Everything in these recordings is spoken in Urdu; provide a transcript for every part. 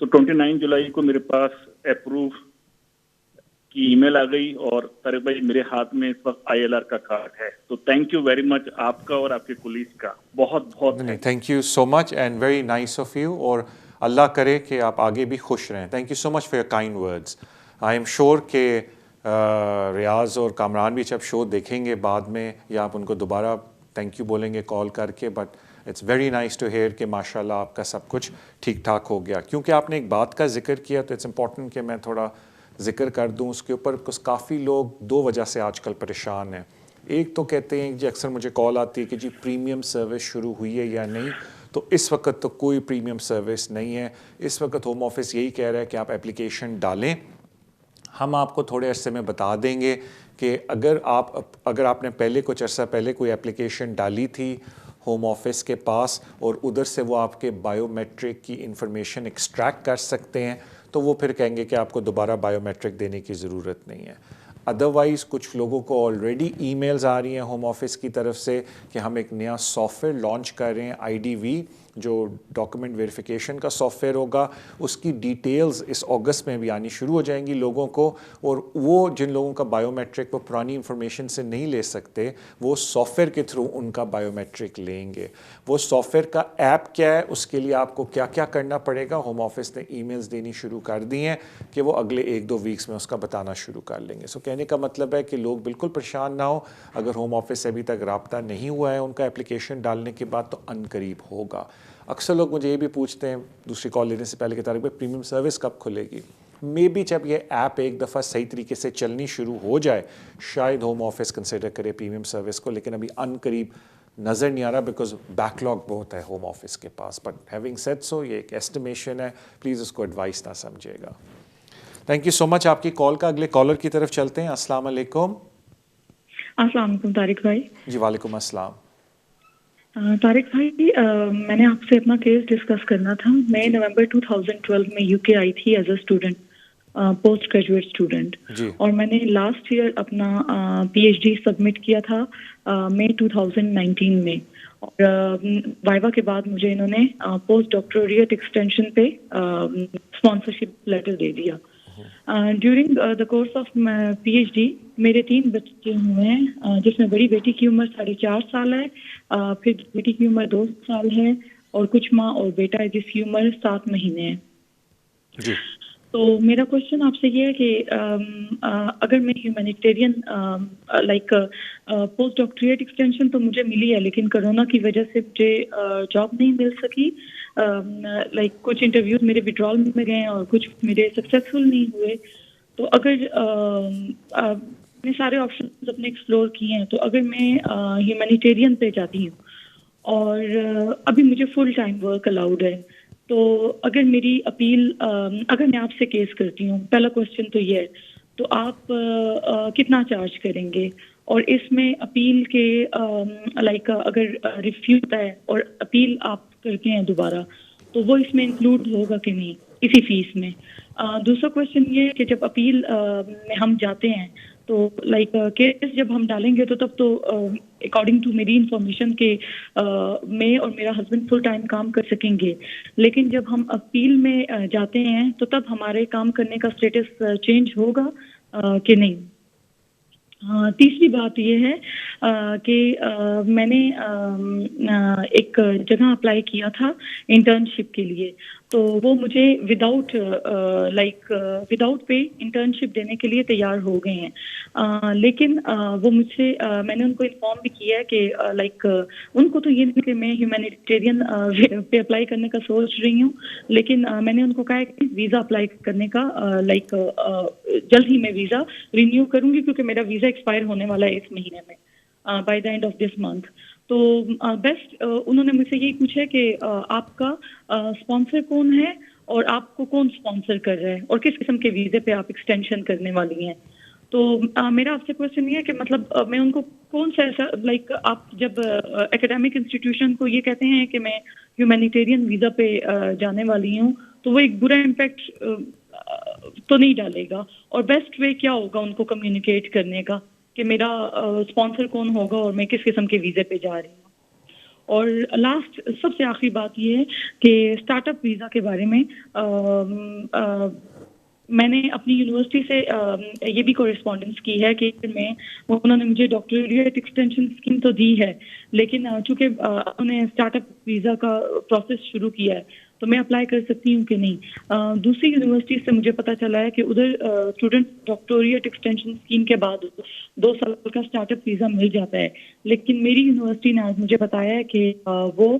تو 29 جولائی کو میرے پاس اپروو کی ای میل آ گئی اور طارق بھائی میرے ہاتھ میں اس وقت ILR کا کارڈ ہے. تو تھینک یو ویری مچ آپ کا اور آپ کے کولیگز کا بہت بہت. نہیں thank you so much and very nice of you, اور اللہ کرے کہ آپ آگے بھی خوش رہیں. Thank you so much for your kind words. I am sure کہ ریاض اور کامران بھی جب شو دیکھیں گے بعد میں, یا آپ ان کو دوبارہ تھینک یو بولیں گے کال کر کے, but it's very nice to hear کہ ماشاء اللہ آپ کا سب کچھ ٹھیک ٹھاک ہو گیا. کیونکہ آپ نے ایک بات کا ذکر کیا تو اٹس امپورٹنٹ کہ میں تھوڑا ذکر کر دوں اس کے اوپر, بکاز کافی لوگ دو وجہ سے آج کل پریشان ہیں. ایک تو کہتے ہیں جی, اکثر مجھے کال آتی ہے کہ جی پریمیم سروس شروع ہوئی ہے یا نہیں, تو اس وقت تو کوئی پریمیم سروس نہیں ہے. اس وقت ہوم آفس یہی کہہ رہا ہے کہ آپ اپلیکیشن ڈالیں, ہم آپ کو تھوڑے عرصے میں بتا دیں گے کہ اگر آپ نے پہلے کچھ عرصہ پہلے کوئی اپلیکیشن ڈالی تھی ہوم آفس کے پاس اور ادھر سے وہ آپ کے بائیو میٹرک کی انفارمیشن ایکسٹریکٹ کر سکتے ہیں, تو وہ پھر کہیں گے کہ آپ کو دوبارہ بائیو میٹرک دینے کی ضرورت نہیں ہے. ادروائز کچھ لوگوں کو آلریڈی ای میلز آ رہی ہیں ہوم آفس کی طرف سے کہ ہم ایک نیا سافٹ ویئر لانچ کر رہے ہیں, IDV, جو ڈاکومنٹ ویریفیکیشن کا سافٹ ویئر ہوگا. اس کی ڈیٹیلز اس اگست میں بھی آنی شروع ہو جائیں گی لوگوں کو, اور وہ جن لوگوں کا بائیو میٹرک وہ پرانی انفارمیشن سے نہیں لے سکتے, وہ سافٹ ویئر کے تھرو ان کا بائیو میٹرک لیں گے. وہ سافٹ ویئر کا ایپ کیا ہے, اس کے لیے آپ کو کیا کیا کرنا پڑے گا, ہوم آفس نے ای میلز دینی شروع کر دی ہیں کہ وہ اگلے 1-2 ویکس میں اس کا بتانا شروع کر لیں گے. سو کہنے کا مطلب ہے کہ لوگ بالکل پریشان نہ ہو, اگر ہوم آفس سے ابھی تک رابطہ نہیں ہوا ہے ان کا اپلیکیشن ڈالنے کے بعد, تو ان قریب ہوگا. اکثر لوگ مجھے یہ بھی پوچھتے ہیں دوسری کال لینے سے پہلے کہ طارق بھائی پریمیم سروس کب کھلے گی. مے بی جب یہ ایپ ایک دفعہ صحیح طریقے سے چلنی شروع ہو جائے شاید ہوم آفس کنسیڈر کرے پریمیم سروس کو, لیکن ابھی ان قریب نظر نہیں آ رہا بیکاز بیک لاگ بہت ہے ہوم آفس کے پاس. بٹ ہیونگ سیڈ سو, یہ ایک ایسٹیمیشن ہے, پلیز اس کو ایڈوائس نہ سمجھے گا. تھینک یو سو مچ آپ کی کال کا. اگلے کالر کی طرف چلتے ہیں. السلام علیکم. السلام علیکم طارق بھائی. جی وعلیکم السلام. طارق بھائی, میں نے آپ سے اپنا کیس ڈسکس کرنا تھا. میں نومبر 2012 میں UK آئی تھی as a student, post graduate student, اور میں نے لاسٹ ایئر اپنا PhD سبمٹ کیا تھا مئی 2019 میں, اور وائوا کے بعد مجھے انہوں نے پوسٹ ڈاکٹوریٹ ایکسٹینشن پہ اسپانسرشپ لیٹر دے دیا. During the course of PhD میرے 3 بچے ہوئے ہیں, جس میں بڑی بیٹی کی عمر 4.5 سال ہے, پھر بیٹی کی عمر 2 سال ہے, اور کچھ ماں اور بیٹا ہے جس کی عمر 7 مہینے ہے. جی. تو میرا کوشچن آپ سے یہ ہے کہ اگر میں humanitarian like post doctorate extension تو مجھے ملی ہے, لیکن کرونا کی وجہ سے مجھے جاب نہیں مل سکی. لائک کچھ انٹرویوز میرے وڈرال میں گئے اور کچھ میرے سکسیزفل نہیں ہوئے. تو اگر میں سارے آپشنز اپنے ایکسپلور کیے ہیں, تو اگر میں ہیومینیٹیرین پہ جاتی ہوں اور ابھی مجھے فل ٹائم ورک الاؤڈ ہے, تو اگر میری اپیل, اگر میں آپ سے کیس کرتی ہوں, پہلا کوشچن تو یہ ہے, تو آپ کتنا چارج کریں گے, اور اس میں اپیل کے لائک اگر ریفیوز ہوتا ہے اور اپیل آپ کرتے ہیں دوبارہ, تو وہ اس میں انکلوڈ ہوگا کہ نہیں اسی فیس میں. دوسرا کوشچن یہ ہے کہ جب اپیل میں ہم جاتے ہیں تو لائک کیس جب ہم ڈالیں گے تو تب تو اکارڈنگ ٹو میری انفارمیشن کہ میں اور میرا ہسبینڈ فل ٹائم کام کر سکیں گے, لیکن جب ہم اپیل میں جاتے ہیں تو تب ہمارے کام کرنے کا اسٹیٹس چینج ہوگا کہ نہیں. تیسری بات یہ ہے کہ میں نے ایک جگہ اپلائی کیا تھا انٹرنشپ کے لیے, تو وہ مجھے وداؤٹ پے انٹرنشپ دینے کے لیے تیار ہو گئے ہیں, لیکن وہ مجھ سے میں نے ان کو انفارم بھی کیا ہے کہ لائک ان کو تو یہ نہیں کہ میں ہیومینیٹیرین پہ اپلائی کرنے کا سوچ رہی ہوں, لیکن میں نے ان کو کہا ہے کہ ویزا اپلائی کرنے کا لائک جلد ہی میں ویزا رینیو کروں گی, کیونکہ میرا ویزا ایکسپائر ہونے والا ہے اس مہینے میں, by the and of this month. تو بیسٹ انہوں نے مجھ سے یہی پوچھا کہ آپ کا اسپانسر کون ہے اور آپ کو کون اسپانسر کر رہا ہے اور کس قسم کے ویزے پہ آپ ایکسٹینشن کرنے والی ہیں. تو میرا آپ سے کوشچن یہ ہے کہ مطلب میں ان کو کون سا ایسا لائک آپ جب اکیڈیمک انسٹیٹیوشن کو یہ کہتے ہیں کہ میں ہیومینیٹیرین ویزا پہ جانے والی ہوں, تو وہ ایک برا امپیکٹ تو نہیں ڈالے گا, اور بیسٹ وے کیا ہوگا ان کو کمیونیکیٹ کرنے کا کہ میرا اسپانسر کون ہوگا اور میں کس قسم کے ویزے پہ جا رہی ہوں. اور لاسٹ سب سے آخری بات یہ ہے کہ اسٹارٹ اپ ویزا کے بارے میں میں نے اپنی یونیورسٹی سے یہ بھی کورسپونڈنس کی ہے کہ انہوں نے مجھے ڈاکٹریٹ ایکسٹینشن اسکیم تو دی ہے، لیکن چونکہ انہوں نے اسٹارٹ اپ ویزا کا پروسیس شروع کیا ہے تو میں اپلائی کر سکتی ہوں کہ نہیں. دوسری یونیورسٹی سے مجھے پتا چلا ہے کہ ادھر اسٹوڈنٹ ڈاکٹریٹ ایکسٹینشن اسکیم کے بعد 2 سال کا اسٹارٹ اپ ویزا مل جاتا ہے، لیکن میری یونیورسٹی نے آج مجھے بتایا ہے کہ وہ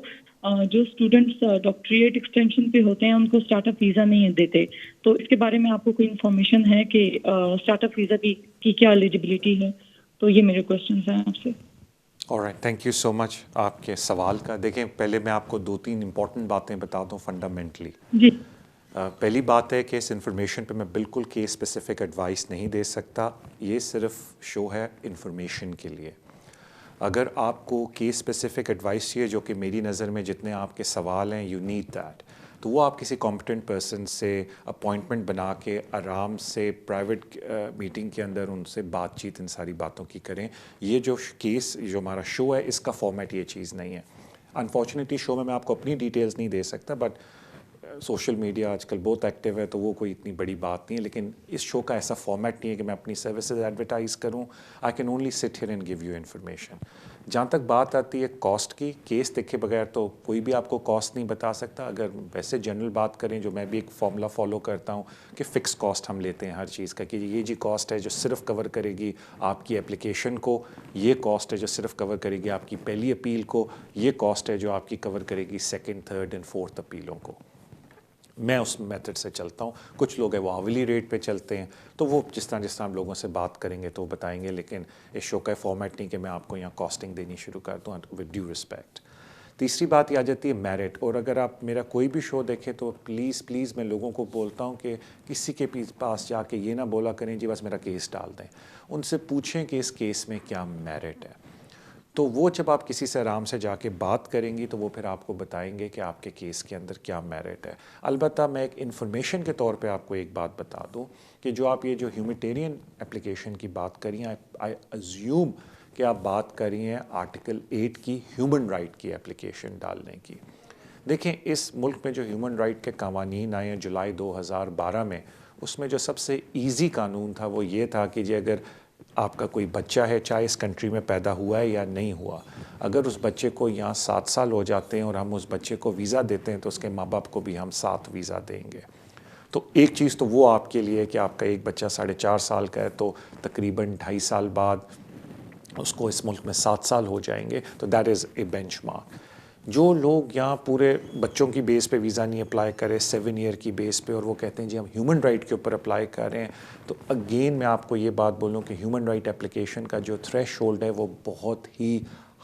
جو اسٹوڈنٹس ڈاکٹریٹ ایکسٹینشن پہ ہوتے ہیں ان کو اسٹارٹ اپ ویزا نہیں دیتے. تو اس کے بارے میں آپ کو کوئی انفارمیشن ہے کہ اسٹارٹ اپ ویزا کی کیا ایلیجبلٹی ہے؟ تو یہ میرے کوشچنس ہیں آپ سے. آلرائٹ، تھینک یو سو مچ آپ کے سوال کا. دیکھیں پہلے میں آپ کو 2-3 امپورٹنٹ باتیں بتا دوں فنڈامنٹلی. جی پہلی بات ہے کہ اس انفارمیشن پہ میں بالکل کیس اسپیسیفک ایڈوائس نہیں دے سکتا، یہ صرف شو ہے انفارمیشن کے لیے. اگر آپ کو کیس اسپیسیفک ایڈوائس چاہیے، جو کہ میری نظر میں جتنے آپ کے سوال ہیں یو نیڈ دیٹ، تو وہ آپ کسی کمپٹنٹ پرسن سے اپوائنٹمنٹ بنا کے آرام سے پرائیویٹ میٹنگ کے اندر ان سے بات چیت ان ساری باتوں کی کریں. یہ جو کیس جو ہمارا شو ہے اس کا فارمیٹ یہ چیز نہیں ہے. انفارچونیٹلی شو میں آپ کو اپنی ڈیٹیلز نہیں دے سکتا، بٹ سوشل میڈیا آج کل بہت ایکٹیو ہے تو وہ کوئی اتنی بڑی بات نہیں ہے. لیکن اس شو کا ایسا فارمیٹ نہیں ہے کہ میں اپنی سروسز ایڈورٹائز کروں. آئی کین اونلی سٹ here and give you information. جہاں تک بات آتی ہے کاسٹ کی، کیس دیکھے بغیر تو کوئی بھی آپ کو کاسٹ نہیں بتا سکتا. اگر ویسے جنرل بات کریں، جو میں بھی ایک فارمولا فالو کرتا ہوں کہ فکس کاسٹ ہم لیتے ہیں ہر چیز کا، کہ یہ جی کاسٹ ہے جو صرف کور کرے گی آپ کی اپلیکیشن کو، یہ کاسٹ ہے جو صرف کور کرے گی آپ کی پہلی اپیل کو، یہ کاسٹ ہے جو آپ کی کور کرے گی 2nd 3rd اینڈ 4th اپیلوں کو. میں اس میتھڈ سے چلتا ہوں. کچھ لوگ ہیں وہ آولی ریٹ پہ چلتے ہیں، تو وہ جس طرح ہم لوگوں سے بات کریں گے تو وہ بتائیں گے. لیکن اس شو کا فارمیٹ نہیں کہ میں آپ کو یہاں کاسٹنگ دینی شروع کر دوں ود ڈیو رسپیکٹ. تیسری بات یہ آ جاتی ہے میرٹ. اور اگر آپ میرا کوئی بھی شو دیکھیں تو پلیز میں لوگوں کو بولتا ہوں کہ کسی کے پاس جا کے یہ نہ بولا کریں جی بس میرا کیس ڈال دیں. ان سے پوچھیں کہ اس کیس میں کیا میرٹ ہے. تو وہ جب آپ کسی سے آرام سے جا کے بات کریں گی تو وہ پھر آپ کو بتائیں گے کہ آپ کے کیس کے اندر کیا میرٹ ہے. البتہ میں ایک انفارمیشن کے طور پہ آپ کو ایک بات بتا دوں کہ جو آپ یہ جو ہیومیٹیرین اپلیکیشن کی بات کری ہیں، آئی ازیوم کہ آپ بات کری ہیں آرٹیکل 8 کی ہیومن رائٹ کی اپلیکیشن ڈالنے کی. دیکھیں اس ملک میں جو ہیومن رائٹ کے قوانین آئے ہیں جولائی 2012 میں، اس میں جو سب سے ایزی قانون تھا وہ یہ تھا کہ جی اگر آپ کا کوئی بچہ ہے، چاہے اس کنٹری میں پیدا ہوا ہے یا نہیں ہوا، اگر اس بچے کو یہاں 7 سال ہو جاتے ہیں اور ہم اس بچے کو ویزا دیتے ہیں تو اس کے ماں باپ کو بھی ہم 7 ویزا دیں گے. تو ایک چیز تو وہ آپ کے لیے کہ آپ کا ایک بچہ 4.5 سال کا ہے تو تقریباً 2.5 سال بعد اس کو اس ملک میں 7 سال ہو جائیں گے. تو that is a bench mark. جو لوگ یہاں پورے بچوں کی بیس پہ ویزا نہیں اپلائی کرے 7 ایئر کی بیس پہ، اور وہ کہتے ہیں جی ہم ہیومن رائٹ کے اوپر اپلائی کر رہے ہیں، تو اگین میں آپ کو یہ بات بولوں کہ ہیومن رائٹ اپلیکیشن کا جو تھریش ہولڈ ہے وہ بہت ہی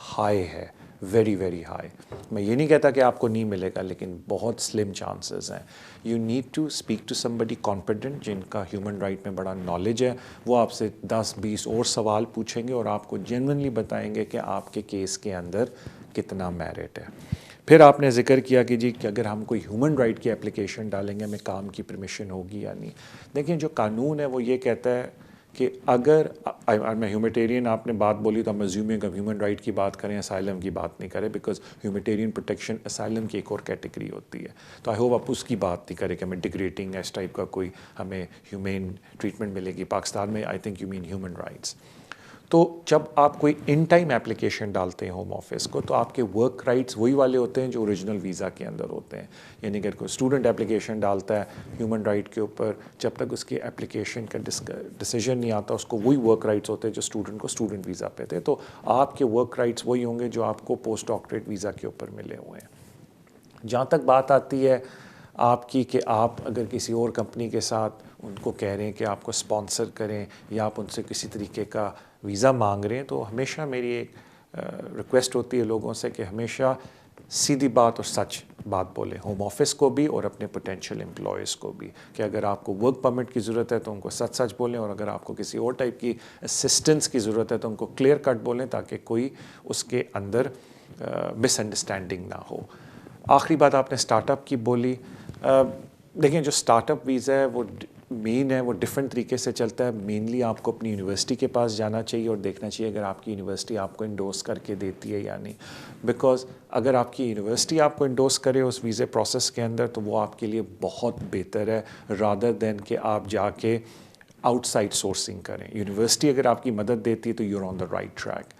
ہائی ہے، ویری ویری ہائی. میں یہ نہیں کہتا کہ آپ کو نہیں ملے گا، لیکن بہت سلم چانسز ہیں. You need to speak to somebody confident جن کا ہیومن رائٹ میں بڑا نالج ہے. وہ آپ سے 10-20 اور سوال پوچھیں گے اور آپ کو جینوئنلی بتائیں گے کہ آپ کے کیس کے اندر کتنا میرٹ ہے. پھر آپ نے ذکر کیا کہ جی کہ اگر ہم کوئی ہیومن رائٹ کی اپلیکیشن ڈالیں گے ہمیں کام کی پرمیشن ہوگی یا نہیں. دیکھیں جو قانون ہے وہ یہ کہتا ہے کہ اگر میں ہیومیٹیرین آپ نے بات بولی تو ہم ازیومنگ اب ہیومن رائٹ کی بات کریں، اسائلم کی بات نہیں کریں، بیکاز ہیومیٹیرین پروٹیکشن اسائلم کی ایک اور کیٹیگری ہوتی ہے. تو آئی ہوپ آپ اس کی بات نہیں کریں کہ ہمیں ڈگریڈنگ اس ٹائپ کا کوئی ہمیں ہیومین ٹریٹمنٹ ملے گی. پاکستان میں I think you mean human rights. تو جب آپ کوئی ان ٹائم اپلیکیشن ڈالتے ہیں ہوم آفس کو تو آپ کے ورک رائٹس وہی والے ہوتے ہیں جو اوریجنل ویزا کے اندر ہوتے ہیں. یعنی اگر کوئی اسٹوڈنٹ اپلیکیشن ڈالتا ہے ہیومن رائٹ کے اوپر، جب تک اس کی اپلیکیشن کا ڈیسیجن نہیں آتا اس کو وہی ورک رائٹس ہوتے ہیں جو اسٹوڈنٹ کو اسٹوڈنٹ ویزا پہ تھے. تو آپ کے ورک رائٹس وہی ہوں گے جو آپ کو پوسٹ ڈاکٹریٹ ویزا کے اوپر ملے ہوئے ہیں. جہاں تک بات آتی ہے آپ کی کہ آپ اگر کسی اور کمپنی کے ساتھ ان کو کہہ رہے ہیں کہ آپ کو اسپانسر کریں یا آپ ان سے کسی طریقے کا ویزا مانگ رہے ہیں، تو ہمیشہ میری ایک ریکویسٹ ہوتی ہے لوگوں سے کہ ہمیشہ سیدھی بات اور سچ بات بولیں، ہوم آفس کو بھی اور اپنے پوٹینشیل امپلائیز کو بھی، کہ اگر آپ کو ورک پرمٹ کی ضرورت ہے تو ان کو سچ بولیں، اور اگر آپ کو کسی اور ٹائپ کی اسسٹنس کی ضرورت ہے تو ان کو کلیئر کٹ بولیں تاکہ کوئی اس کے اندر مس انڈرسٹینڈنگ نہ ہو. آخری بات آپ نے اسٹارٹ اپ کی بولی. دیکھیں جو اسٹارٹ اپ ویزا ہے وہ مین ہے وہ ڈفرینٹ طریقے سے چلتا ہے. مینلی آپ کو اپنی یونیورسٹی کے پاس جانا چاہیے اور دیکھنا چاہیے اگر آپ کی یونیورسٹی آپ کو انڈورس کر کے دیتی ہے یا نہیں. بیکاز اگر آپ کی یونیورسٹی آپ کو انڈورس کرے اس ویزے پروسیس کے اندر تو وہ آپ کے لیے بہت بہتر ہے رادر دین کہ آپ جا کے آؤٹ سائڈ سورسنگ کریں. یونیورسٹی اگر آپ کی مدد دیتی ہے تو you are on the right track.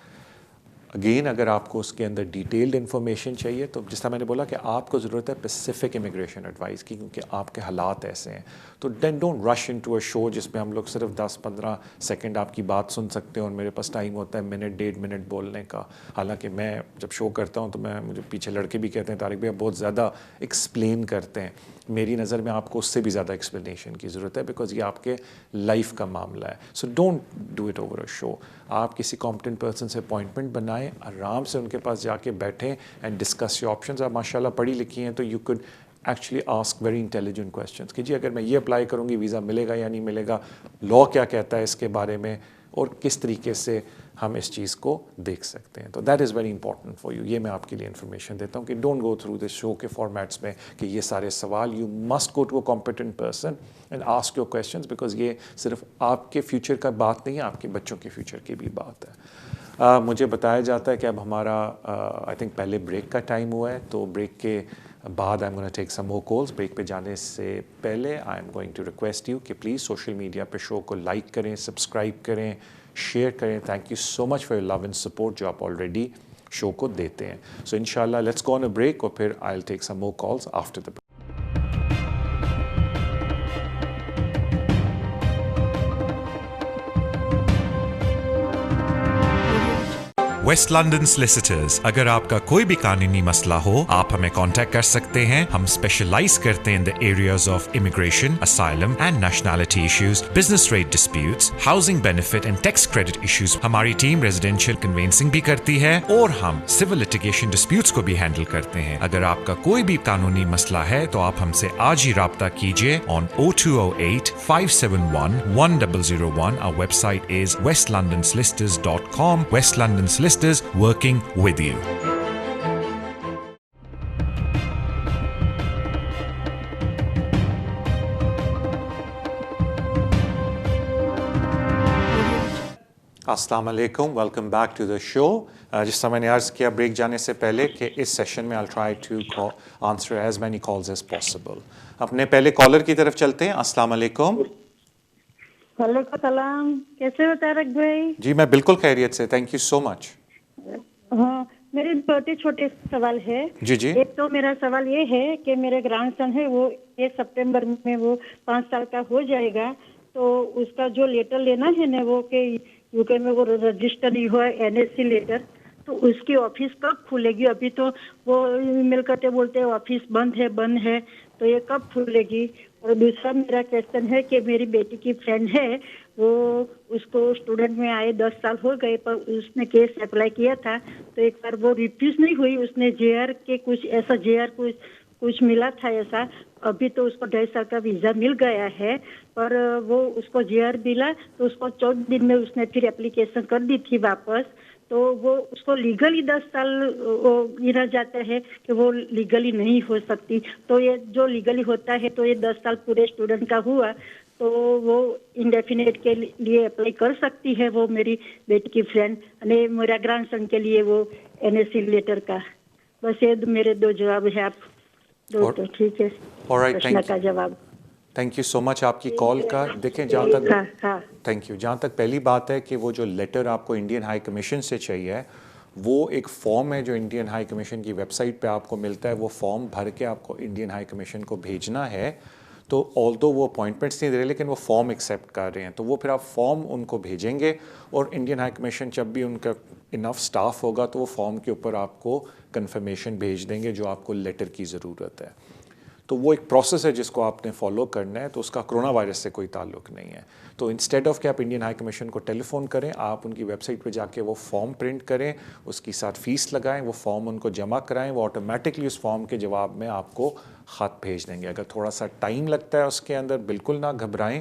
Again اگر آپ کو اس کے اندر ڈیٹیلڈ انفارمیشن چاہیے تو جس طرح میں نے بولا کہ آپ کو ضرورت ہے اسپیسیفک امیگریشن ایڈوائس کی, کیونکہ آپ کے حالات ایسے ہیں. تو دین ڈونٹ رش ان ٹو اے شو جس میں ہم لوگ صرف 10-15 سیکنڈ آپ کی بات سن سکتے ہیں اور میرے پاس ٹائم ہوتا ہے منٹ 1.5 منٹ بولنے کا. حالانکہ میں جب شو کرتا ہوں تو مجھے پیچھے لڑکے بھی کہتے ہیں طارق بھائی بہت زیادہ ایکسپلین کرتے ہیں. میری نظر میں آپ کو اس سے بھی زیادہ ایکسپلینیشن کی ضرورت ہے بیکاز یہ آپ کے لائف کا معاملہ ہے. So don't do it over a show. آپ کسی کمپٹنٹ پرسن سے اپوائنٹمنٹ بنائیں, آرام سے ان کے پاس جا کے بیٹھیں اینڈ ڈسکس یور آپشنز. آپ ماشاء اللہ پڑھی لکھی ہیں تو you could actually ask very intelligent questions کہ جی اگر میں یہ اپلائی کروں گی ویزا ملے گا یا نہیں ملے گا, لا کیا کہتا ہے اس کے بارے میں, اور کس طریقے سے ہم اس چیز کو دیکھ سکتے ہیں. تو that is very important for you. یہ میں آپ کے لیے انفارمیشن دیتا ہوں کہ ڈونٹ گو تھرو دس شو کے فارمیٹس میں کہ یہ سارے سوال. You must go to a competent person and ask your questions because یہ صرف آپ کے فیوچر کا بات نہیں ہے, آپ کے بچوں کے فیوچر کی بھی بات ہے. مجھے بتایا جاتا ہے کہ اب ہمارا آئی تھنک پہلے بریک کا ٹائم ہوا ہے, تو بریک کے بعد I am gonna take some more calls. Break پہ جانے سے پہلے I am going to request you کہ پلیز سوشل میڈیا پہ شو کو لائک کریں, سبسکرائب کریں, شیئر کریں. Thank you so much for your love and support جو آپ آلریڈی شو کو دیتے ہیں. سو انشاءاللہ let's go on a break اور پھر I will take some more calls after the break. West London solicitors. اگر آپ کا کوئی بھی قانونی مسئلہ ہو آپ ہمیں کانٹیکٹ کر سکتے ہیں. ہم اسپیشلائز کرتے ہیں in the areas of immigration, asylum and nationality issues, business rate disputes, housing benefit and tax credit issues. ہماری ٹیم ریزیڈینشیل کنوینسنگ بھی کرتی ہے اور ہم سول لٹیگیشن ڈسپیوٹس کو بھی ہینڈل کرتے ہیں. اگر آپ کا کوئی بھی قانونی مسئلہ ہے تو آپ ہم سے آج ہی رابطہ کیجیے آن 0208 571 1001. Our website is westlondonsolicitors.com. West London Solicitors working with you. السلام علیکم, ویلکم بیک ٹو دا شو. جس طرح میں نے عرض کیا بریک جانے سے پہلے کہ اس سیشن میں I'll try to answer as many calls as possible. اپنے پہلے کالر کی طرف چلتے ہیں. السلام علیکم. وعلیکم السلام. کیسے ہو طارق بھائی؟ جی میں بالکل خیریت سے, تھینک یو سو مچ. ہاں میرے چھوٹے سوال ہے. جی جی. ایک تو میرا سوال یہ ہے کہ میرے گرانڈ سن ہے وہ 1 سپٹمبر میں وہ 5 سال کا ہو جائے گا, تو اس کا جو لیٹر لینا ہے نا وہ کہ یو کے میں وہ رجسٹر نہیں ہوا NSC لیٹر, تو اس کی آفس کب کھلے گی؟ ابھی تو وہ مل کرتے بولتے ہیں آفس بند ہے, تو یہ کب کھلے گی؟ اور دوسرا میرا کویشچن ہے کہ میری بیٹی کی فرینڈ ہے, وہ اس کو اسٹوڈنٹ میں آئے 10 سال ہو گئے, پر اس نے کیس اپلائی کیا تھا تو ایک بار وہ ریفیوز نہیں ہوئی. اس نے JR کے کچھ ملا تھا ایسا. ابھی تو اس کو 2.5 سال کا ویزا مل گیا ہے, پر وہ اس کو JR ملا تو اس کو 14 دن میں اس نے پھر اپلیکیشن کر دی تھی واپس, تو وہ اس کو لیگلی 10 سال گنا جاتا ہے کہ وہ لیگلی نہیں ہو سکتی. تو یہ جو لیگلی ہوتا ہے تو یہ 10 سال پورے اسٹوڈنٹ کا ہوا, تو وہ انڈیفینیٹ کے لیے اپلائی کر سکتی ہے وہ میری بیٹی کی فرینڈ, یعنی میرا گرانڈ سن کے لیے وہ NSC لیٹر کا. بس یہ میرے 2 جواب ہے. آپ دو تو ٹھیک ہے پرشن کا جواب. تھینک یو سو مچ آپ کی کال کا. دیکھیں جہاں تک تھینک یو, جہاں تک پہلی بات ہے کہ وہ جو لیٹر آپ کو انڈین ہائی کمیشن سے چاہیے وہ ایک فارم ہے جو انڈین ہائی کمیشن کی ویب سائٹ پہ آپ کو ملتا ہے. وہ فارم بھر کے آپ کو انڈین ہائی کمیشن کو بھیجنا ہے. تو آلدو وہ اپوائنٹمنٹس نہیں دے رہے لیکن وہ فارم ایکسیپٹ کر رہے ہیں, تو وہ پھر آپ فارم ان کو بھیجیں گے اور انڈین ہائی کمیشن جب بھی ان کا انف سٹاف ہوگا تو وہ فارم کے اوپر آپ کو کنفرمیشن بھیج دیں گے جو آپ کو لیٹر کی ضرورت ہے. تو وہ ایک پروسیس ہے جس کو آپ نے فالو کرنا ہے, تو اس کا کرونا وائرس سے کوئی تعلق نہیں ہے. تو انسٹیڈ آف کہ آپ انڈین ہائی کمیشن کو ٹیلی فون کریں, آپ ان کی ویب سائٹ پہ جا کے وہ فارم پرنٹ کریں, اس کی ساتھ فیس لگائیں, وہ فارم ان کو جمع کرائیں, وہ آٹومیٹکلی اس فارم کے جواب میں آپ کو خط بھیج دیں گے. اگر تھوڑا سا ٹائم لگتا ہے اس کے اندر بالکل نہ گھبرائیں,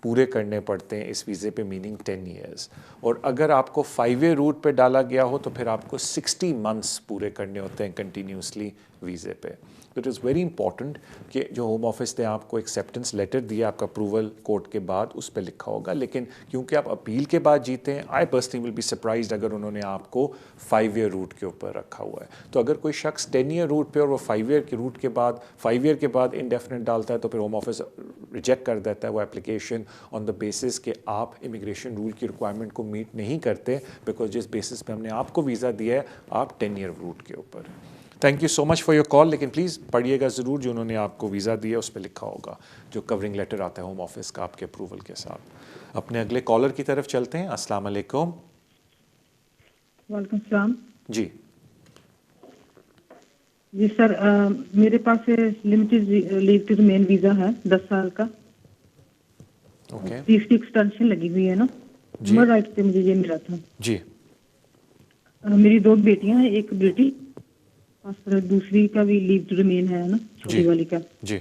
پورے کرنے پڑتے ہیں اس ویزے پہ، میننگ 10 ایئرس. اور اگر آپ کو 5 ایئر روٹ پہ ڈالا گیا ہو تو پھر آپ کو 60 منتھس پورے کرنے ہوتے ہیں کنٹینیوسلی ویزے پہ. اٹ از ویری امپورٹنٹ کہ جو ہوم آفس نے آپ کو ایکسیپٹنس لیٹر دیا آپ کا اپروول کورٹ کے بعد اس پہ لکھا ہوگا، لیکن کیونکہ آپ اپیل کے بعد جیتے ہیں، I personally will be surprised اگر انہوں نے آپ کو 5 ایئر روٹ کے اوپر رکھا ہوا ہے. تو اگر کوئی شخص 10 ایئر روٹ پہ اور وہ 5 ایئر کے روٹ کے بعد 5 ایئر کے بعد انڈیفینٹ ڈالتا ہے تو پھر ہوم آفس ریجیکٹ کر دیتا ہے وہ اپلیکیشن آن دا بیسس کہ آپ امیگریشن رول کی ریکوائرمنٹ کو میٹ نہیں کرتے، بیکاز جس بیسس پہ ہم نے آپ کو ویزا دیا ہے آپ 10 ایئر روٹ کے اوپر. Thank you so much for your کال، لیکن پلیز پڑھیے گا ضرور جو انہوں نے آپ کو ویزا دیا اس پہ لکھا ہوگا جو کورنگ لیٹر آتا ہے ہوم آفس کا آپ کے اپروول کے ساتھ. اپنے اگلے کالر کی طرف چلتے ہیں. السلام علیکم. وعلیکم السلام. جی جی سر، میرے پاس limited leave to remain visa ہے 10 سال کا. اوکے. اس کی ایکسٹینشن لگی ہوئی ہے نا، ہیومن رائٹ پہ مجھے یہ ملا تھا. جی. میری 2 بیٹیاں ہیں، ایک بیٹی اور دوسری کا بھی لیو ٹو ریمین ہے نا، چھوٹی والی کا. جی.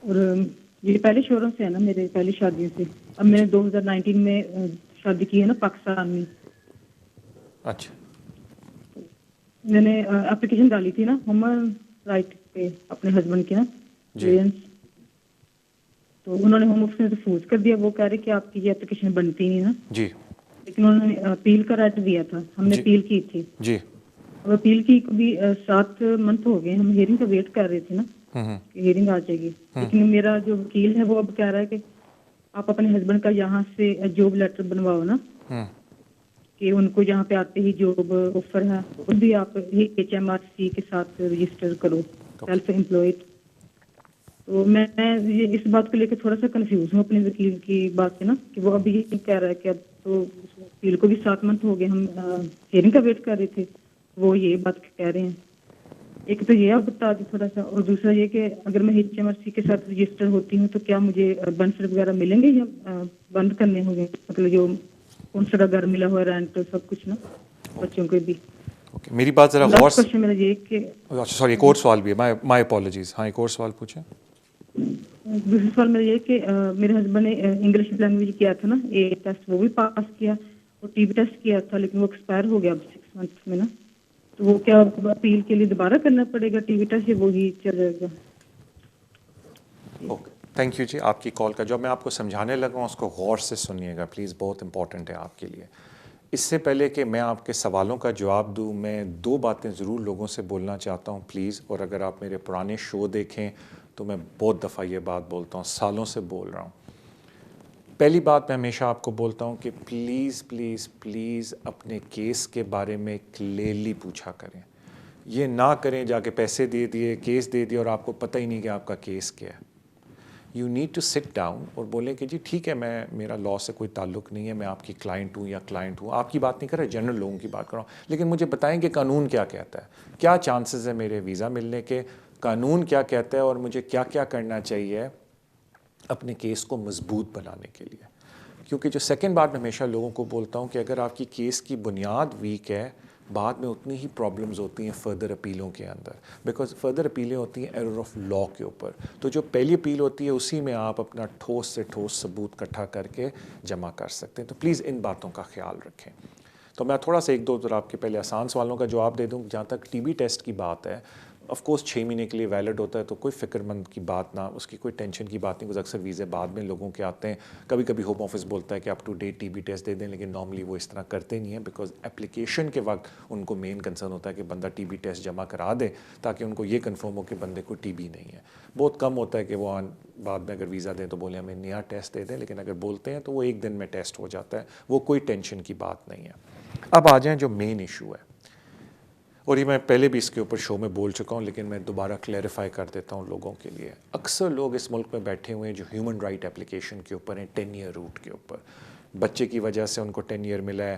اور یہ پہلے شوہروں سے ہے نا، میرے پہلی شادیوں سے. اب میں نے 2019 میں شادی کی ہے نا پاکستان میں. اچھا. میں نے اپلیکیشن ڈالی تھی نا ہیومن رائٹ پہ اپنے ہسبینڈ کی نا کلیئرنس، تو انہوں نے ہوم آفس میں ریفیوز کر دیا. وہ کہہ رہے کہ آپ کی یہ اپلیکیشن بنتی نہیں نا. جی. لیکن انہوں نے اپیل کا رائٹ دیا تھا، ہم نے اپیل کی تھی. جی. اب اپیل کی بھی 7 منتھ ہو گئے، ہم ہیئرنگ کا ویٹ کر رہے تھے نا کہ ہیئرنگ آ جائے گی. لیکن میرا جو وکیل ہے وہ اب کہہ رہا ہے کہ آپ اپنے ہسبینڈ کا یہاں سے جاب لیٹر بنواؤ نا، کہ ان کو یہاں پہ آتے ہی جاب آفر ہے وہ بھی آپ HMRC کے ساتھ رجسٹر کرو، سیلف امپلائڈ. تو میں اس بات کو لے کے تھوڑا سا کنفیوز ہوں اپنے وکیل کی بات سے نا، کہ وہ ابھی یہ کہہ رہا ہے کہ اب تو وکیل کو بھی 7 منتھ ہو گئے، ہم ہیئرنگ کا ویٹ کر رہے تھے، وہ یہ بات کہہ رہے ہیں. ایک تو یہ آپ بتا دیں تھوڑا سا، اور دوسرا یہ کہ اگر میں HMRC کے ساتھ رجسٹر ہوتی ہوں تو کیا مجھے بینیفٹ وغیرہ ملیں گے یا بند کرنے ہوں گے؟ مطلب جو کون سا گھر ملا ہوا رینٹ سب کچھ نا بچوں کو بھی. میری بات ذرا غور سے. کوشچن میرا یہ کہ سوری ایک اور سوال بھی ہے، مائی اپالوجیز. ہاں ایک اور سوال پوچھیں. دوسرا سوال میرا یہ کہ میرے ہسبینڈ نے انگلش لینگویج کیا تھا نا اے ٹیسٹ، وہ بھی پاس کیا، اور ٹی بی ٹیسٹ کیا تھا لیکن وہ ایکسپائر ہو گیا اب 6 منتھ میں نا. تو وہ کیا اپیل کے لیے دوبارہ کرنا پڑے گا ٹی بی ٹیسٹ یا وہی چل جائے گا؟ اوکے تھینک یو جی. آپ کی کال کا جو میں آپ کو سمجھانے لگا ہوں اس کو غور سے سنیے گا پلیز، بہت امپورٹنٹ ہے آپ کے لیے. اس سے پہلے کہ میں آپ کے سوالوں کا جواب دوں، میں 2 باتیں ضرور لوگوں سے بولنا چاہتا ہوں پلیز. اور اگر آپ میرے پرانے شو دیکھیں تو میں بہت دفعہ یہ بات بولتا ہوں، سالوں سے بول رہا ہوں. پہلی بات میں ہمیشہ آپ کو بولتا ہوں کہ پلیز پلیز پلیز اپنے کیس کے بارے میں کلیئرلی پوچھا کریں. یہ نہ کریں جا کے پیسے دے دیے، کیس دے دیا اور آپ کو پتہ ہی نہیں کہ آپ کا کیس کیا ہے. You need to sit down اور بولیں کہ جی ٹھیک ہے، میرا لاء سے کوئی تعلق نہیں ہے، میں آپ کی کلائنٹ ہوں یا کلائنٹ ہوں. آپ کی بات نہیں کر رہا، جنرل لوگوں کی بات کر رہا ہوں. لیکن مجھے بتائیں کہ قانون کیا کہتا ہے، کیا چانسز ہے میرے ویزا ملنے کے، قانون کیا کہتا ہے، اور مجھے کیا کیا کرنا چاہیے اپنے کیس کو مضبوط بنانے کے لیے. کیونکہ جو سیکنڈ بات میں ہمیشہ لوگوں کو بولتا ہوں کہ اگر آپ کی کیس کی بنیاد ویک ہے، بعد میں اتنی ہی پرابلمز ہوتی ہیں فردر اپیلوں کے اندر، بیکاز فردر اپیلیں ہوتی ہیں ایرر آف لاء کے اوپر. تو جو پہلی اپیل ہوتی ہے اسی میں آپ اپنا ٹھوس سے ٹھوس ثبوت اکٹھا کر کے جمع کر سکتے ہیں. تو پلیز ان باتوں کا خیال رکھیں. تو میں تھوڑا سا 1-2 آپ کے پہلے آسان سوالوں کا جواب دے دوں. جہاں تک ٹی بی ٹیسٹ کی بات ہے، آف کورس 6 مہینے کے لیے ویلڈ ہوتا ہے، تو کوئی فکر مند کی بات نہ، اس کی کوئی ٹینشن کی بات نہیں. کچھ اکثر ویزے بعد میں لوگوں کے آتے ہیں، کبھی کبھی ہوم آفس بولتا ہے کہ اپ ٹو ڈیٹ ٹی بی ٹیسٹ دے دیں، لیکن نارملی وہ اس طرح کرتے نہیں ہیں، بیکاز اپلیکیشن کے وقت ان کو مین کنسرن ہوتا ہے کہ بندہ ٹی بی ٹیسٹ جمع کرا دے تاکہ ان کو یہ کنفرم ہو کہ بندے کو ٹی بی نہیں ہے. بہت کم ہوتا ہے کہ وہ بعد میں اگر ویزا دیں تو بولیں ہمیں نیا ٹیسٹ دے دیں، لیکن اگر بولتے ہیں تو وہ 1 دن میں ٹیسٹ ہو جاتا ہے. وہ کوئی ٹینشن کی بات نہیں ہے. اب آ جائیں جو مین ایشو ہے، اور یہ میں پہلے بھی اس کے اوپر شو میں بول چکا ہوں لیکن میں دوبارہ کلیریفائی کر دیتا ہوں لوگوں کے لیے. اکثر لوگ اس ملک میں بیٹھے ہوئے ہیں جو ہیومن رائٹ اپلیکیشن کے اوپر ہیں 10 ایئر روٹ کے اوپر. بچے کی وجہ سے ان کو 10 ایئر ملا ہے،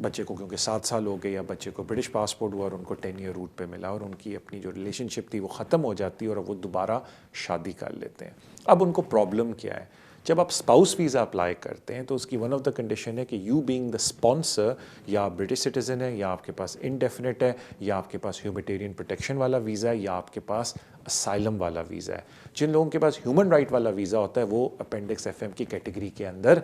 بچے کو کیونکہ 7 سال ہو گئے، یا بچے کو برٹش پاسپورٹ ہوا اور ان کو 10 ایئر روٹ پہ ملا، اور ان کی اپنی جو ریلیشن شپ تھی وہ ختم ہو جاتی ہے اور وہ دوبارہ شادی کر لیتے ہیں. اب ان کو پرابلم کیا ہے؟ جب آپ اسپاؤس ویزا اپلائی کرتے ہیں تو اس کی ون آف دا کنڈیشن ہے کہ یو بینگ دا اسپانسر، یا آپ برٹش سٹیزن ہے، یا آپ کے پاس انڈیفینٹ ہے، یا آپ کے پاس ہیومیٹیرین پروٹیکشن والا ویزا ہے، یا آپ کے پاس اسائلم والا ویزا ہے. جن لوگوں کے پاس ہیومن رائٹ والا ویزا ہوتا ہے وہ اپینڈکس ایف ایم کی کیٹیگری کے اندر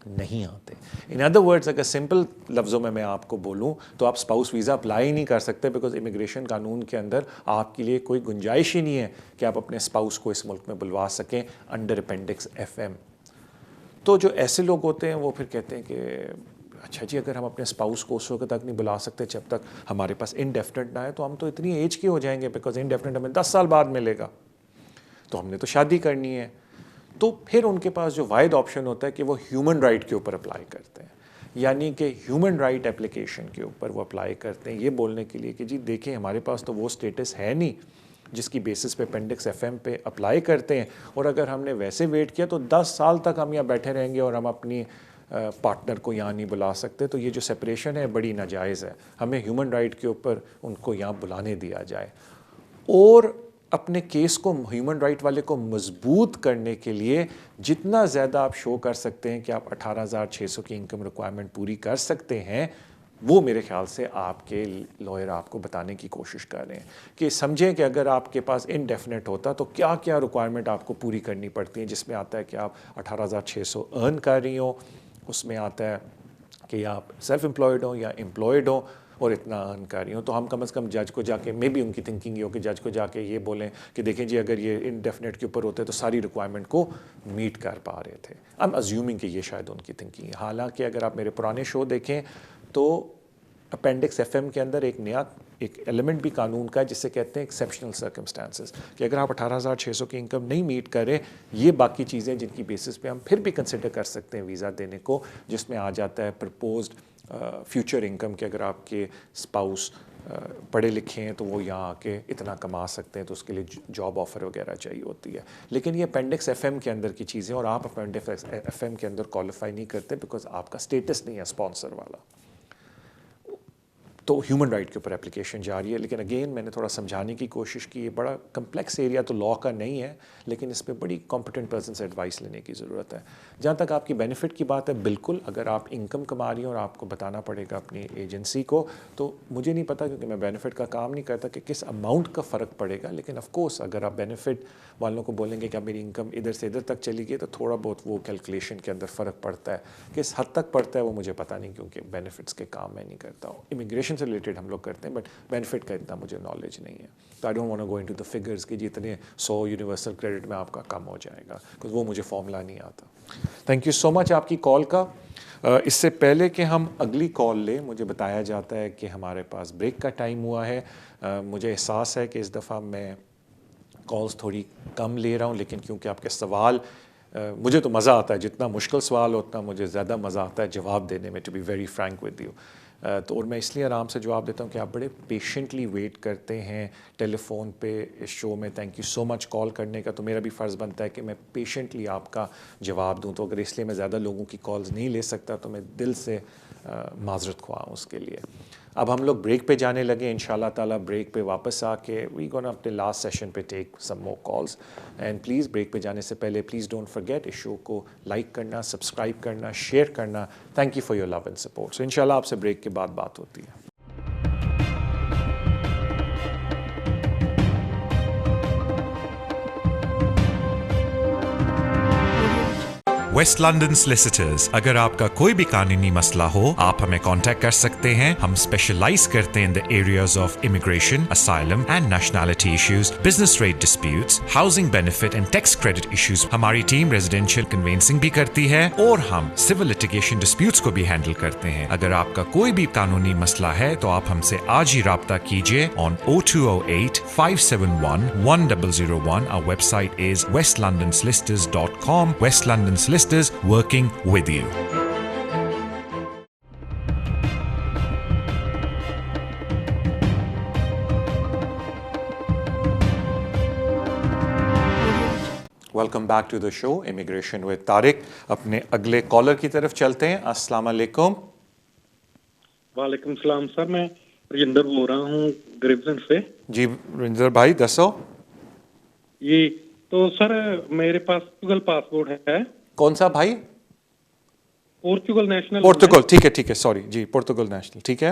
نہیں آتے. ان ادر ورڈز اگر سمپل لفظوں میں آپ کو بولوں تو آپ اسپاؤس ویزا اپلائی ہی نہیں کر سکتے بیکاز امیگریشن قانون کے اندر آپ کے لیے کوئی گنجائش ہی نہیں ہے کہ آپ اپنے اسپاؤس کو اس ملک میں بلوا سکیں انڈر اپینڈکس ایف ایم. تو جو ایسے لوگ ہوتے ہیں وہ پھر کہتے ہیں کہ اچھا جی اگر ہم اپنے اسپاؤس کو اس وقت تک نہیں بلا سکتے جب تک ہمارے پاس انڈیفینٹ نہ ہے تو ہم تو اتنی ایج کے ہو جائیں گے بیکاز انڈیفینٹ ہمیں 10 سال بعد ملے گا تو ہم نے تو شادی کرنی ہے. تو پھر ان کے پاس جو واحد آپشن ہوتا ہے کہ وہ ہیومن رائٹ کے اوپر اپلائی کرتے ہیں, یعنی کہ ہیومن رائٹ اپلیکیشن کے اوپر وہ اپلائی کرتے ہیں یہ بولنے کے لیے کہ جی دیکھیں ہمارے پاس تو وہ سٹیٹس ہے نہیں جس کی بیسس پہ اپینڈکس ایف ایم پہ اپلائی کرتے ہیں, اور اگر ہم نے ویسے ویٹ کیا تو 10 سال تک ہم یہاں بیٹھے رہیں گے اور ہم اپنی پارٹنر کو یہاں نہیں بلا سکتے. تو یہ جو سپریشن ہے بڑی ناجائز ہے, ہمیں ہیومن رائٹ کے اوپر ان کو یہاں بلانے دیا جائے. اور اپنے کیس کو ہیومن رائٹ والے کو مضبوط کرنے کے لیے جتنا زیادہ آپ شو کر سکتے ہیں کہ آپ 18,600 کی انکم ریکوائرمنٹ پوری کر سکتے ہیں وہ میرے خیال سے آپ کے لائر آپ کو بتانے کی کوشش کر رہے ہیں کہ سمجھیں کہ اگر آپ کے پاس انڈیفینٹ ہوتا تو کیا کیا ریکوائرمنٹ آپ کو پوری کرنی پڑتی ہیں, جس میں آتا ہے کہ آپ 18,600 ارن کر رہی ہوں, اس میں آتا ہے کہ آپ سیلف امپلائڈ ہوں یا امپلائڈ ہوں اور اتنا ارن کر رہی ہوں. تو ہم کم از کم جج کو جا کے میں بھی ان کی تھنکنگ یہ ہو کہ جج کو جا کے یہ بولیں کہ دیکھیں جی اگر یہ انڈیفینٹ کے اوپر ہوتے تو ساری ریکوائرمنٹ کو میٹ کر پا رہے تھے. آئی ایم ازیومنگ کہ یہ شاید ان کی تھنکنگ ہے. حالانکہ اگر آپ میرے پرانے شو دیکھیں تو اپینڈکس ایف ایم کے اندر ایک نیا ایک ایلیمنٹ بھی قانون کا ہے جسے کہتے ہیں ایکسیپشنل سرکمسٹانسز, کہ اگر آپ 18,600 کی انکم نہیں میٹ کریں یہ باقی چیزیں جن کی بیسس پہ ہم پھر بھی کنسیڈر کر سکتے ہیں ویزا دینے کو, جس میں آ جاتا ہے پرپوزڈ فیوچر انکم کہ اگر آپ کے اسپاؤس پڑھے لکھے ہیں تو وہ یہاں آ کے اتنا کما سکتے ہیں تو اس کے لیے جاب آفر وغیرہ چاہیے ہوتی ہے. لیکن یہ اپینڈکس ایف ایم کے اندر کی چیزیں اور آپ اپینڈکس ایف ایم کے اندر کوالیفائی نہیں کرتے بیکاز آپ کا اسٹیٹس نہیں ہے اسپانسر والا. تو ہیومن رائٹ کے اوپر اپلیکیشن جاری ہے. لیکن اگین میں نے تھوڑا سمجھانے کی کوشش کی, یہ بڑا کمپلیکس ایریا تو لاء کا نہیں ہے لیکن اس پہ بڑی کمپیٹنٹ پرسن سے ایڈوائس لینے کی ضرورت ہے. جہاں تک آپ کی بینیفٹ کی بات ہے, بالکل اگر آپ انکم کما رہی ہیں اور آپ کو بتانا پڑے گا اپنی ایجنسی کو, تو مجھے نہیں پتا کیونکہ میں بینیفٹ کا کام نہیں کرتا کہ کس اماؤنٹ کا فرق پڑے گا. لیکن آف کورس اگر آپ بینیفٹ والوں کو بولیں گے کہ اب میری انکم ادھر سے ادھر تک چلی گئی تو تھوڑا بہت وہ کیلکولیشن کے اندر فرق پڑتا ہے. کس حد تک پڑتا ہے وہ مجھے پتہ نہیں کیونکہ بینیفٹس کے کام میں نہیں کرتا ہوں. امیگریشن سے ریلیٹڈ ہم لوگ کرتے ہیں بٹ بینیفٹ کا اتنا مجھے نالج نہیں ہے. تو I don't want to go into the figures کہ جتنے 100 یونیورسل کریڈٹ میں آپ کا کم ہو جائے گا کیونکہ وہ مجھے فارمولہ نہیں آتا. تھینک یو سو مچ آپ کی کال کا. اس سے پہلے کہ ہم اگلی کال لیں مجھے بتایا جاتا ہے کہ ہمارے پاس بریک کا ٹائم ہوا ہے. مجھے احساس ہے کہ اس دفعہ میں کالز تھوڑی کم لے رہا ہوں لیکن کیونکہ آپ کے سوال مجھے تو مزہ آتا ہے, جتنا مشکل سوال ہوتا ہے مجھے زیادہ مزہ آتا ہے جواب دینے میں, to be very frank with you. تو اور میں اس لیے آرام سے جواب دیتا ہوں کہ آپ بڑے پیشنٹلی ویٹ کرتے ہیں ٹیلی فون پہ اس شو میں. تھینک یو سو مچ کال کرنے کا. تو میرا بھی فرض بنتا ہے کہ میں پیشنٹلی آپ کا جواب دوں. تو اگر اس لیے میں زیادہ لوگوں کی کالز نہیں لے سکتا تو میں دل سے معذرت خواہ ہوں اس کے لیے. اب ہم لوگ بریک پہ جانے لگے, انشاءاللہ تعالیٰ بریک پہ واپس آ کے وی گونا اپنے لاسٹ سیشن پہ take some more calls. And please break پہ جانے سے پہلے پلیز ڈونٹ فرگیٹ اس شو کو لائک کرنا, سبسکرائب کرنا, شیئر کرنا. Thank you for your love and support. So انشاءاللہ آپ سے بریک کے بعد بات ہوتی ہے. ویسٹ لنڈن سلیسیٹرز, اگر آپ کا کوئی بھی قانونی مسئلہ ہو آپ ہمیں کانٹیکٹ کر سکتے ہیں. ہم اسپیشلائز کرتے ہیں in the areas of immigration, asylum and nationality issues, business rate disputes, housing benefit and tax credit issues. ہماری ٹیم ریزیڈینشیل کنوینسنگ بھی کرتی ہے اور ہم سول لٹیگیشن ڈسپیوٹس کو بھی ہینڈل کرتے ہیں. اگر آپ کا کوئی بھی قانونی مسئلہ ہے تو آپ ہم سے آج ہی رابطہ کیجیے on 0208 571 1001. Our website is westlondonsolicitors.com. West London Solicitors, working with you. Welcome back to the show immigration with Tariq. اپنے اگلے کالر کی طرف چلتے ہیں. السلام علیکم. وعلیکم السلام سر, میں رجندر بول رہا ہوں گریوزن سے. جی رجندر بھائی دسو. جی تو سر میرے پاس پورتگل پاسپورٹ ہے. کون سا بھائی؟ پورتگل نیشنل. پورتگل, ٹھیک ہے سوری جی, پورتگل نیشنل, ٹھیک ہے.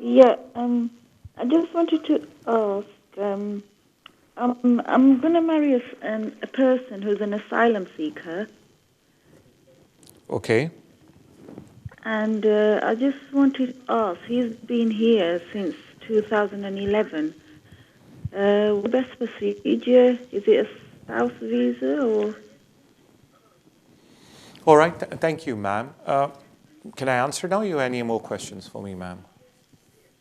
Yeah, I just wanted to ask, I'm going to marry a person who's an asylum seeker. Okay. And I just wanted to ask, he's been here since 2011. What's the best procedure? Is it a spouse visa or? All right. Thank you, ma'am. Can I answer now? You have any more questions for me, ma'am?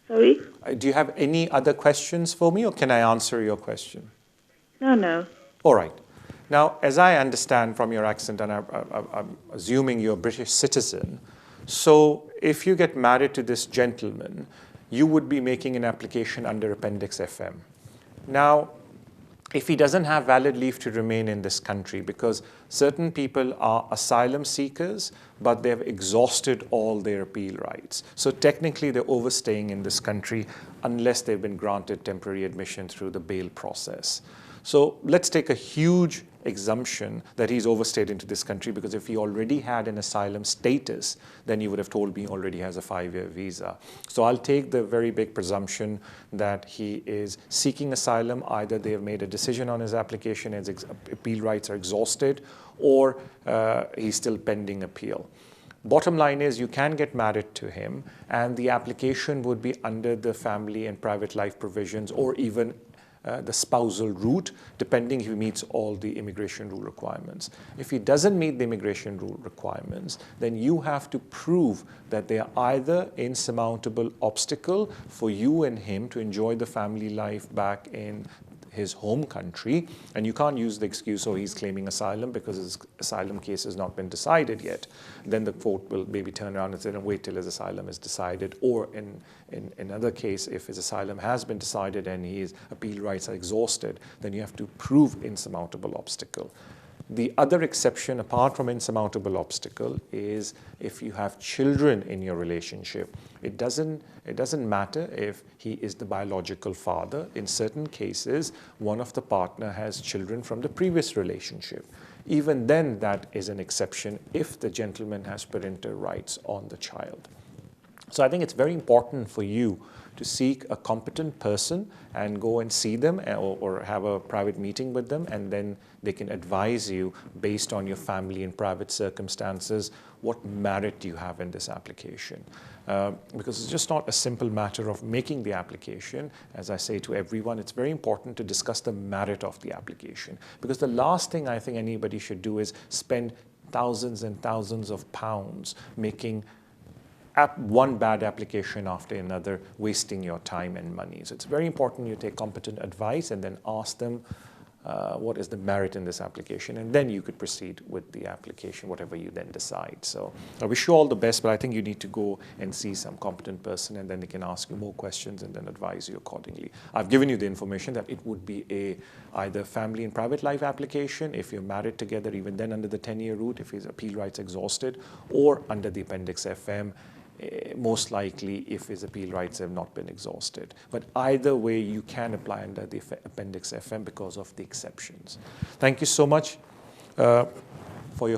Sorry? Do you have any other questions for me, or can I answer your question? No. All right. Now, as I understand from your accent, and I'm assuming you're a British citizen, so if you get married to this gentleman, you would be making an application under Appendix FM. Now, if he doesn't have valid leave to remain in this country, because certain people are asylum seekers, but they've exhausted all their appeal rights. So technically they're overstaying in this country unless they've been granted temporary admission through the bail process. So let's take a huge assumption that he's overstayed into this country, because if he already had an asylum status, then he would have told me he already has a 5-year visa. So I'll take the very big presumption that he is seeking asylum. Either they have made a decision on his application, his appeal rights are exhausted, or he's still pending appeal. Bottom line is you can get married to him, and the application would be under the family and private life provisions, or even the spousal route, depending if he meets all the immigration rule requirements. If he doesn't meet the immigration rule requirements, then you have to prove that they are either insurmountable obstacle for you and him to enjoy the family life back in his home country, and you can't use the excuse, oh, he's claiming asylum because his asylum case has not been decided yet. Then the court will maybe turn around and say, wait till his asylum is decided. Or in another case, if his asylum has been decided and his appeal rights are exhausted, then you have to prove insurmountable obstacle. The other exception, apart from insurmountable obstacle, is if you have children in your relationship. It doesn't matter if he is the biological father. In certain cases, one of the partner has children from the previous relationship. Even then, that is an exception if the gentleman has parental rights on the child. So I think it's very important for you to seek a competent person and go and see them, or have a private meeting with them, and then they can advise you based on your family and private circumstances what merit you have in this application. Because it's just not a simple matter of making the application. As I say to everyone, it's very important to discuss the merit of the application, because the last thing I think anybody should do is spend thousands and thousands of pounds making one bad application after another, wasting your time and money. So it's very important you take competent advice and then ask them what is the merit in this application, and then you could proceed with the application, whatever you then decide. So I wish you all the best, but I think you need to go and see some competent person, and then they can ask you more questions and then advise you accordingly. I've given you the information that it would be either family and private life application if you're married together, even then under the 10-year route if his appeal rights exhausted, or under the Appendix FM, most likely if his appeal rights have not been exhausted. But either way, you can apply under the Appendix FM because of the exceptions. Thank you so much for your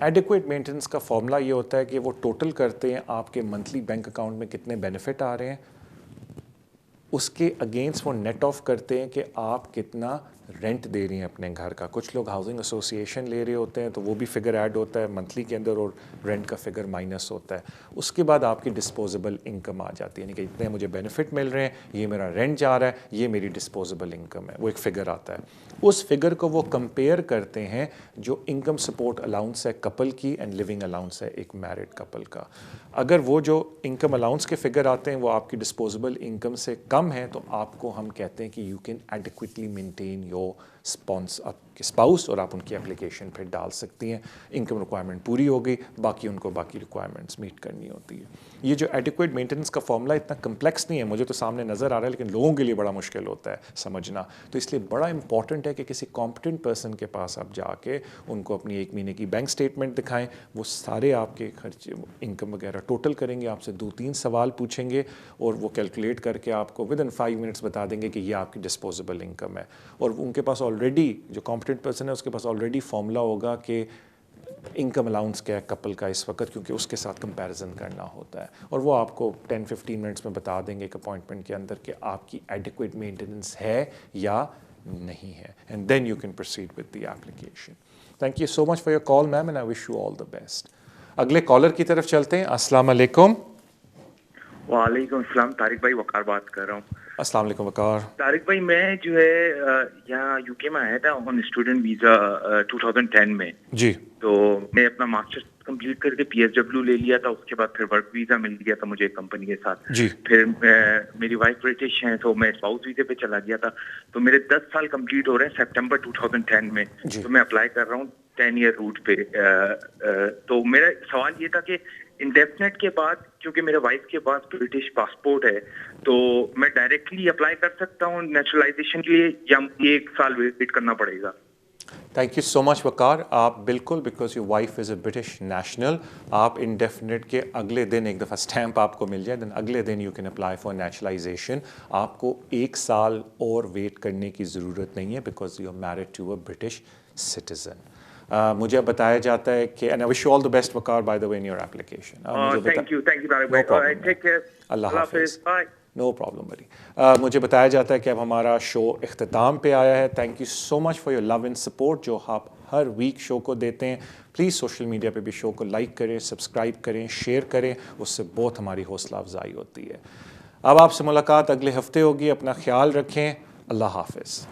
adequate maintenance کا فارمولا یہ ہوتا ہے کہ وہ ٹوٹل کرتے ہیں آپ کے منتھلی بینک اکاؤنٹ میں کتنے بینیفٹ آ رہے ہیں, اس کے اگینسٹ وہ نیٹ آف کرتے ہیں کہ آپ کتنا رینٹ دے رہی ہیں اپنے گھر کا. کچھ لوگ ہاؤسنگ ایسوسیشن لے رہے ہوتے ہیں تو وہ بھی فگر ایڈ ہوتا ہے منتھلی کے اندر اور رینٹ کا فگر مائنس ہوتا ہے. اس کے بعد آپ کی ڈسپوزیبل انکم آ جاتی ہے, یعنی کہ اتنے مجھے بینیفٹ مل رہے ہیں, یہ میرا رینٹ جا رہا ہے, یہ میری ڈسپوزیبل انکم ہے, وہ ایک فگر آتا ہے. اس فگر کو وہ کمپیئر کرتے ہیں جو انکم سپورٹ الاؤنس ہے کپل کی اینڈ لیونگ الاؤنس ہے ایک میرڈ کپل کا. اگر وہ جو انکم الاؤنس کے فگر آتے ہیں وہ آپ کی ڈسپوزیبل انکم سے کم ہے تو آپ کو ہم کہتے ہیں کہ you can adequately maintain your spouse, اور آپ ان کی اپلیکیشن پھر ڈال سکتی ہیں. انکم ریکوائرمنٹ پوری ہو گئی, باقی ان کو باقی ریکوائرمنٹس میٹ کرنی ہوتی ہے. یہ جو ایڈیکویٹ مینٹیننس کا فارمولا اتنا کمپلیکس نہیں ہے, مجھے تو سامنے نظر آ رہا ہے لیکن لوگوں کے لیے بڑا مشکل ہوتا ہے سمجھنا. تو اس لیے بڑا امپورٹنٹ ہے کہ کسی کمپیٹنٹ پرسن کے پاس آپ جا کے ان کو اپنی 1 مہینے کی بینک اسٹیٹمنٹ دکھائیں. وہ سارے آپ کے خرچے انکم وغیرہ ٹوٹل کریں گے, آپ سے 2-3 سوال پوچھیں گے اور وہ کیلکولیٹ کر کے آپ کو ودن 5 منٹس بتا دیں گے کہ یہ آپ کی ڈسپوزیبل انکم ہے. اور ان کے پاس آلریڈی جو کمپیٹنٹ پرسن ہے اس کے پاس آلریڈی فارمولا ہوگا کہ انکم الاؤنس کیا ہے کپل کا اس وقت, کیونکہ اس کے ساتھ کمپیریزن کرنا ہوتا ہے. اور وہ آپ کو 10-15 منٹس میں بتا دیں گے ایک اپوائنٹمنٹ کے اندر کہ آپ کی ایڈیکویٹ مینٹیننس ہے یا نہیں ہے. And then you can proceed with the application. Thank you so much for your call ma'am and I wish you all the best. اگلے کالر کی طرف چلتے ہیں. السلام علیکم. وعلیکم السلام. طارق بھائی وقار بات کر رہا ہوں. السلام علیکم وقار. طارق بھائی میں جو ہے یہاں یو کے میں آیا تھا آن اسٹوڈنٹ ویزا 2010 میں. جی. تو میں اپنا ماسٹر کمپلیٹ کر کے PSW لے لیا تھا, اس کے بعد پھر ورک ویزا مل گیا تھا مجھے کمپنی کے ساتھ. جی. پھر میری وائف برٹش ہیں تو میں اسپاؤس ویزے پہ چلا گیا تھا. تو میرے 10 سال کمپلیٹ ہو رہے ہیں سپٹمبر 2010 میں. تو میں اپلائی کر رہا ہوں 10 ایئر روٹ پہ. تو میرا سوال یہ تھا کہ انڈیفینٹ کے بعد, کیونکہ میرے وائف کے پاس برٹش پاسپورٹ ہے, تو میں ڈائریکٹلی اپلائی کر سکتا ہوں نیچرلائزیشن کے لیے یا مجھے 1 سال ویٹ کرنا پڑے گا؟ تھینک یو سو مچ وقار. آپ بالکل, because your wife is a British national, آپ انڈیفینٹ کے اگلے دن ایک دفعہ اسٹیمپ آپ کو مل جائے, دین اگلے دن you can apply for naturalisation. آپ کو 1 سال اور ویٹ کرنے کی ضرورت نہیں ہے because you are married to a British citizen. مجھے بتایا جاتا ہے کہ and I wish you all the best Waqar by the way in your application. Thank you take care. اللہ حافظ. نو پرابلم بھائی. مجھے بتایا جاتا ہے کہ اب ہمارا شو اختتام پہ آیا ہے. Thank you so much for your love and support جو آپ ہر ویک شو کو دیتے ہیں. پلیز سوشل میڈیا پہ بھی شو کو لائک کریں, سبسکرائب کریں, شیئر کریں, اس سے بہت ہماری حوصلہ افزائی ہوتی ہے. اب آپ سے ملاقات اگلے ہفتے ہوگی. اپنا خیال رکھیں. اللہ حافظ.